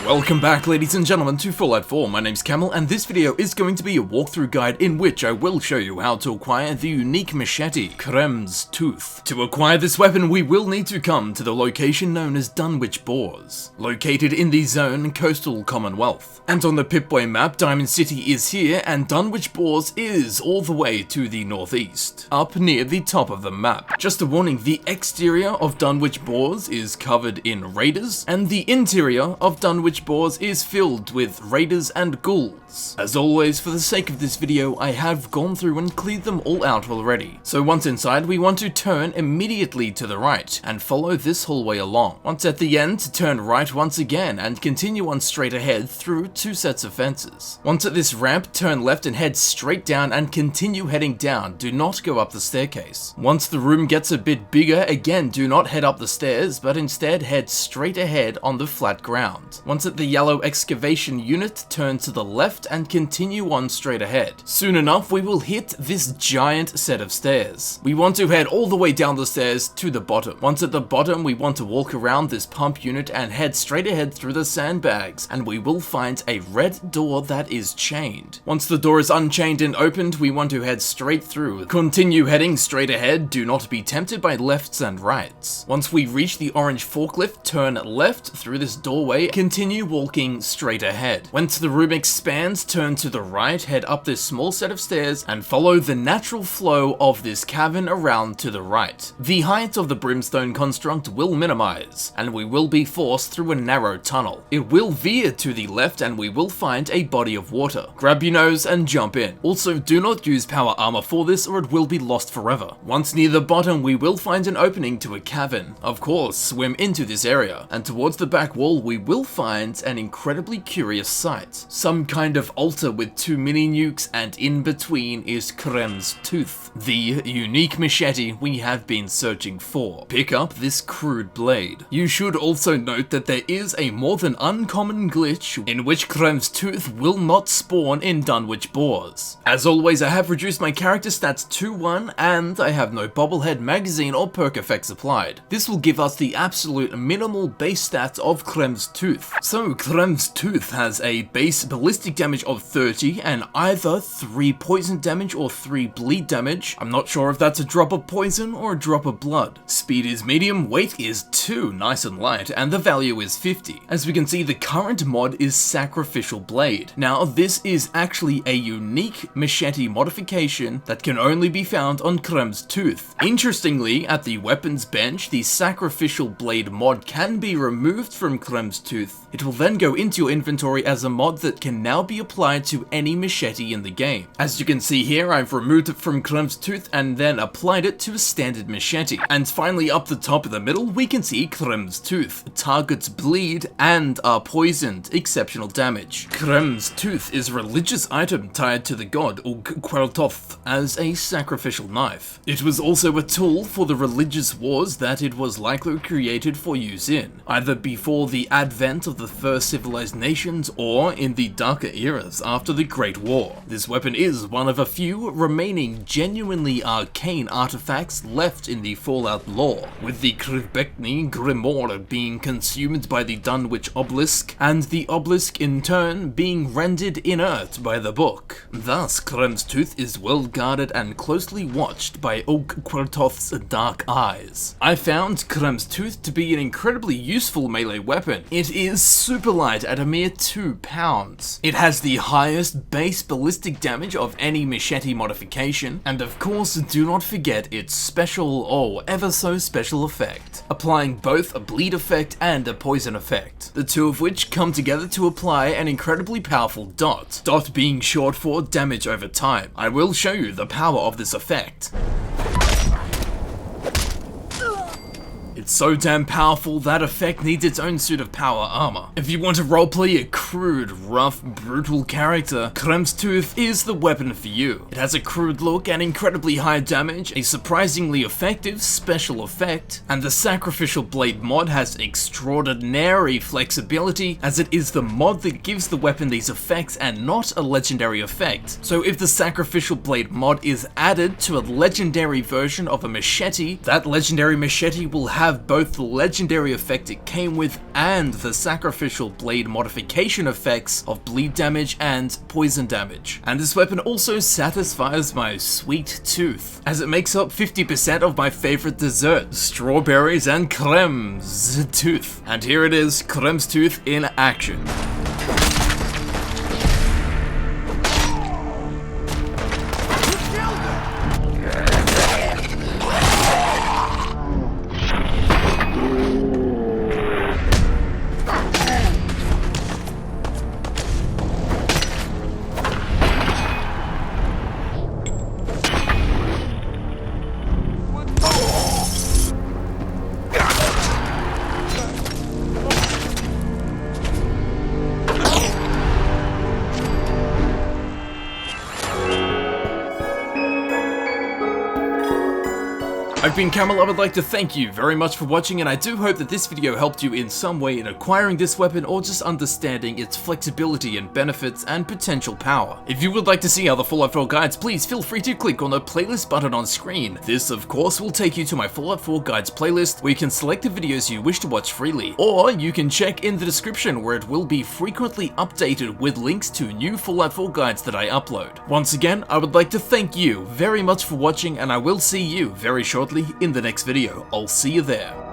Welcome back, ladies and gentlemen, to Fallout 4. My name's Camel, and this video is going to be a walkthrough guide in which I will show you how to acquire the unique machete, Kremvh's Tooth. To acquire this weapon, we will need to come to the location known as Dunwich Bores, located in the Zone Coastal Commonwealth. And on the Pip-Boy map, Diamond City is here, and Dunwich Bores is all the way to the northeast, up near the top of the map. Just a warning, the exterior of Dunwich Bores is covered in raiders, and the interior of Dunwich Bores is filled with raiders and ghouls. As always, for the sake of this video, I have gone through and cleared them all out already. So once inside, we want to turn immediately to the right and follow this hallway along. Once at the end, turn right once again and continue on straight ahead through 2 sets of fences. Once at this ramp, turn left and head straight down and continue heading down. Do not go up the staircase. Once the room gets a bit bigger, again, do not head up the stairs, but instead head straight ahead on the flat ground. Once at the yellow excavation unit, turn to the left and continue on straight ahead. Soon enough, we will hit this giant set of stairs. We want to head all the way down the stairs to the bottom. Once at the bottom, we want to walk around this pump unit and head straight ahead through the sandbags, and we will find a red door that is chained. Once the door is unchained and opened, we want to head straight through. Continue heading straight ahead, do not be tempted by lefts and rights. Once we reach the orange forklift, turn left through this doorway, continue walking straight ahead. Once the room expands, turn to the right, head up this small set of stairs, and follow the natural flow of this cavern around to the right. The height of the brimstone construct will minimize, and we will be forced through a narrow tunnel. It will veer to the left, and we will find a body of water. Grab your nose and jump in. Also, do not use power armor for this, or it will be lost forever. Once near the bottom, we will find an opening to a cavern. Of course, swim into this area, and towards the back wall, we will find an incredibly curious sight. Some kind of altar with 2 mini nukes, and in between is Kremvh's Tooth, the unique machete we have been searching for. Pick up this crude blade. You should also note that there is a more than uncommon glitch in which Kremvh's Tooth will not spawn in Dunwich Bores. As always, I have reduced my character stats to 1, and I have no bobblehead, magazine, or perk effects applied. This will give us the absolute minimal base stats of Kremvh's Tooth. So Kremvh's Tooth has a base ballistic damage of 30 and either 3 poison damage or 3 bleed damage. I'm not sure if that's a drop of poison or a drop of blood. Speed is medium, weight is 2, nice and light, and the value is 50. As we can see, the current mod is Sacrificial Blade. Now, this is actually a unique machete modification that can only be found on Kremvh's Tooth. Interestingly, at the weapons bench, the Sacrificial Blade mod can be removed from Kremvh's Tooth. It will then go into your inventory as a mod that can now be applied to any machete in the game. As you can see here, I've removed it from Kremvh's Tooth and then applied it to a standard machete. And finally, up the top of the middle, we can see Kremvh's Tooth. Targets bleed and are poisoned, exceptional damage. Kremvh's Tooth is a religious item tied to the god Ug-Qualtoth as a sacrificial knife. It was also a tool for the religious wars that it was likely created for use in, either before the advent of the first civilized nations or in the darker eras after the Great War. This weapon is one of a few remaining genuinely arcane artifacts left in the Fallout lore, with the Kremvh Grimoire being consumed by the Dunwich Obelisk, and the obelisk in turn being rendered inert by the book. Thus, Kremvh's Tooth is well guarded and closely watched by Ug-Qualtoth's dark eyes. I found Kremvh's Tooth to be an incredibly useful melee weapon. It is super light at a mere 2 pounds. It has the highest base ballistic damage of any machete modification, and of course, do not forget its special, oh, ever so special effect, applying both a bleed effect and a poison effect, the two of which come together to apply an incredibly powerful dot. Dot being short for damage over time. I will show you the power of this effect. It's so damn powerful, that effect needs its own suit of power armor. If you want to roleplay a crude, rough, brutal character, Kremvh's Tooth is the weapon for you. It has a crude look and incredibly high damage, a surprisingly effective special effect, and the Sacrificial Blade mod has extraordinary flexibility, as it is the mod that gives the weapon these effects and not a legendary effect. So if the Sacrificial Blade mod is added to a legendary version of a machete, that legendary machete will have have both the legendary effect it came with and the sacrificial blade modification effects of bleed damage and poison damage. And this weapon also satisfies my sweet tooth, as it makes up 50% of my favorite dessert, strawberries and Kremvh's tooth. And here it is, Kremvh's tooth in action. I've been Camel. I would like to thank you very much for watching, and I do hope that this video helped you in some way in acquiring this weapon or just understanding its flexibility and benefits and potential power. If you would like to see other Fallout 4 guides, please feel free to click on the playlist button on screen. This of course will take you to my Fallout 4 guides playlist, where you can select the videos you wish to watch freely, or you can check in the description where it will be frequently updated with links to new Fallout 4 guides that I upload. Once again, I would like to thank you very much for watching, and I will see you very shortly in the next video. I'll see you there.